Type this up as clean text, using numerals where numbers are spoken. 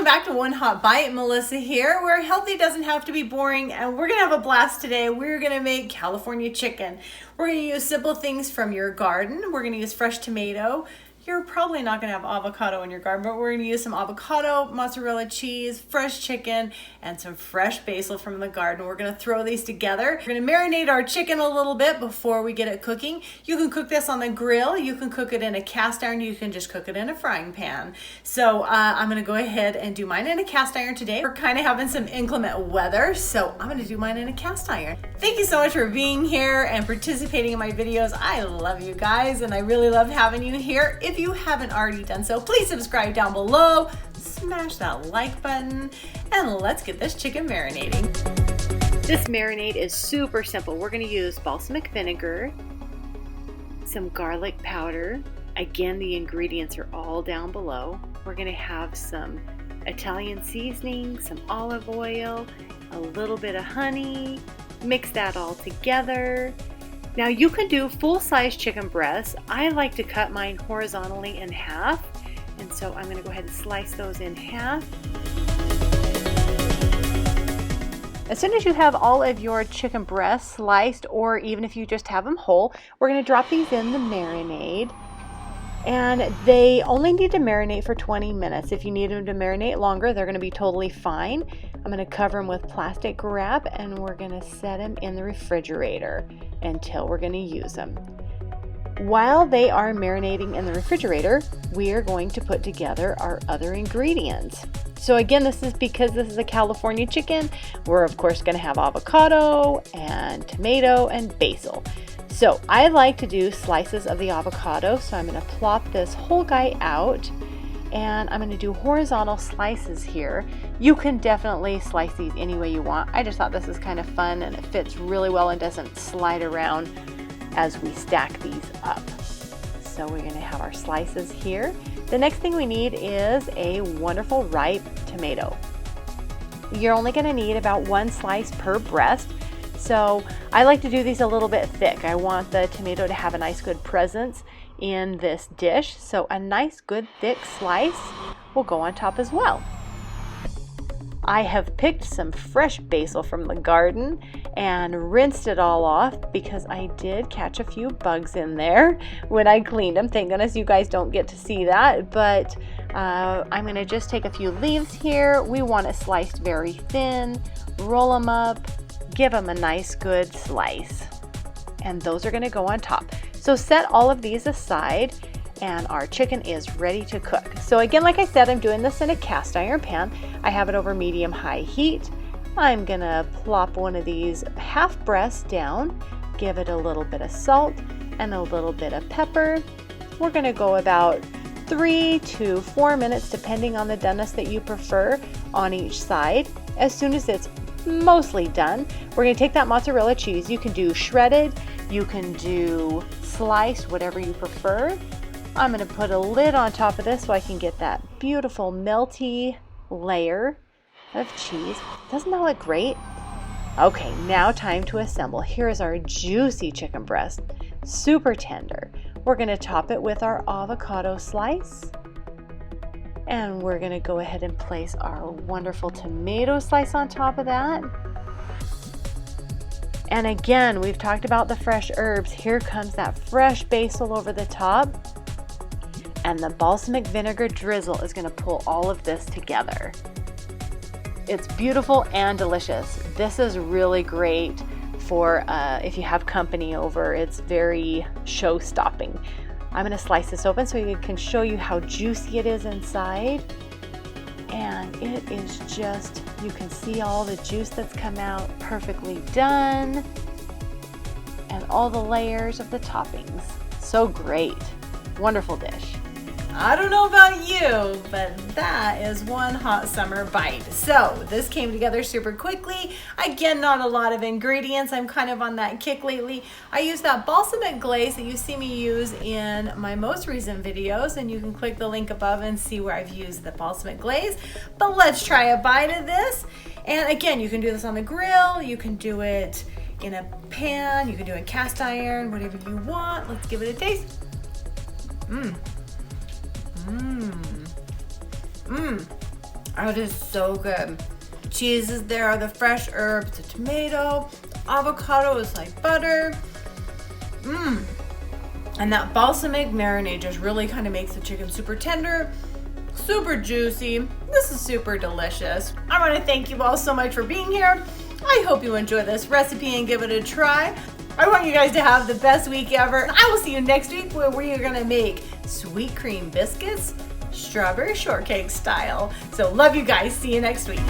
back to One Hot Bite. Melissa here, where healthy doesn't have to be boring, and we're gonna have a blast today. We're gonna make California chicken. We're gonna use simple things from your garden. We're gonna use fresh tomato. You're probably not gonna have avocado in your garden, but we're gonna use some avocado, mozzarella cheese, fresh chicken, and some fresh basil from the garden. We're gonna throw these together. We're gonna marinate our chicken a little bit before we get it cooking. You can cook this on the grill, you can cook it in a cast iron, you can just cook it in a frying pan. So I'm gonna go ahead and do mine in a cast iron today. We're kind of having some inclement weather, so I'm gonna do mine in a cast iron. Thank you so much for being here and participating in my videos. I love you guys, and I really love having you here. If you haven't already done so, please subscribe down below, smash that like button, and let's get this chicken marinating. This marinade is super simple. We're going to use balsamic vinegar, some garlic powder. Again, the ingredients are all down below. We're going to have some Italian seasoning, some olive oil, a little bit of honey. Mix that all together. Now you can do full-size chicken breasts. I like to cut mine horizontally in half, and so I'm going to go ahead and slice those in half. As soon as you have all of your chicken breasts sliced, or even if you just have them whole, we're going to drop these in the marinade. And they only need to marinate for 20 minutes. If you need them to marinate longer, they're going to be totally fine. I'm going to cover them with plastic wrap, and we're going to set them in the refrigerator until we're going to use them. While they are marinating in the refrigerator, we are going to put together our other ingredients. So again, this is because this is a California chicken. We're of course going to have avocado and tomato and basil. So I like to do slices of the avocado, so I'm going to plop this whole guy out, and I'm going to do horizontal slices here. You can definitely slice these any way you want. I just thought this is kind of fun, and it fits really well and doesn't slide around as we stack these up. So we're going to have our slices here. The next thing we need is a wonderful ripe tomato. You're only going to need about one slice per breast. So I like to do these a little bit thick. I want the tomato to have a nice good presence in this dish. So a nice good thick slice will go on top as well. I have picked some fresh basil from the garden and rinsed it all off because I did catch a few bugs in there when I cleaned them. Thank goodness you guys don't get to see that, but I'm going to just take a few leaves here. We want it sliced very thin, roll them up, give them a nice good slice, and those are going to go on top. So set all of these aside, and our chicken is ready to cook. So again, like I said, I'm doing this in a cast iron pan. I have it over medium-high heat. I'm gonna plop one of these half breasts down, give it a little bit of salt and a little bit of pepper. We're gonna go about 3 to 4 minutes, depending on the doneness that you prefer, on each side. As soon as it's mostly done, we're going to take that mozzarella cheese. You can do shredded, you can do sliced, whatever you prefer. I'm going to put a lid on top of this so I can get that beautiful melty layer of cheese. Doesn't that look great? Okay, now time to assemble. Here's our juicy chicken breast, super tender. We're going to top it with our avocado slice. And we're going to go ahead and place our wonderful tomato slice on top of that. And again, we've talked about the fresh herbs. Here comes that fresh basil over the top. And the balsamic vinegar drizzle is going to pull all of this together. It's beautiful and delicious. This is really great for if you have company over. It's very show-stopping. I'm going to slice this open so I can show you how juicy it is inside. And it is just, you can see all the juice that's come out, perfectly done. And all the layers of the toppings. So great. Wonderful dish. I don't know about you, but that is one hot summer bite. So this came together super quickly. Again, not a lot of ingredients. I'm kind of on that kick lately. I use that balsamic glaze that you see me use in my most recent videos, and you can click the link above and see where I've used the balsamic glaze. But let's try a bite of this. And again, you can do this on the grill. You can do it in a pan. You can do it cast iron, whatever you want. Let's give it a taste. Oh, it is so good. Cheese is there, the fresh herbs, the tomato, the avocado is like butter. And that balsamic marinade just really kind of makes the chicken super tender, super juicy. This is super delicious. I want to thank you all so much for being here. I hope you enjoy this recipe and give it a try. I want you guys to have the best week ever. I will see you next week where we are gonna make sweet cream biscuits, strawberry shortcake style. So love you guys. See you next week.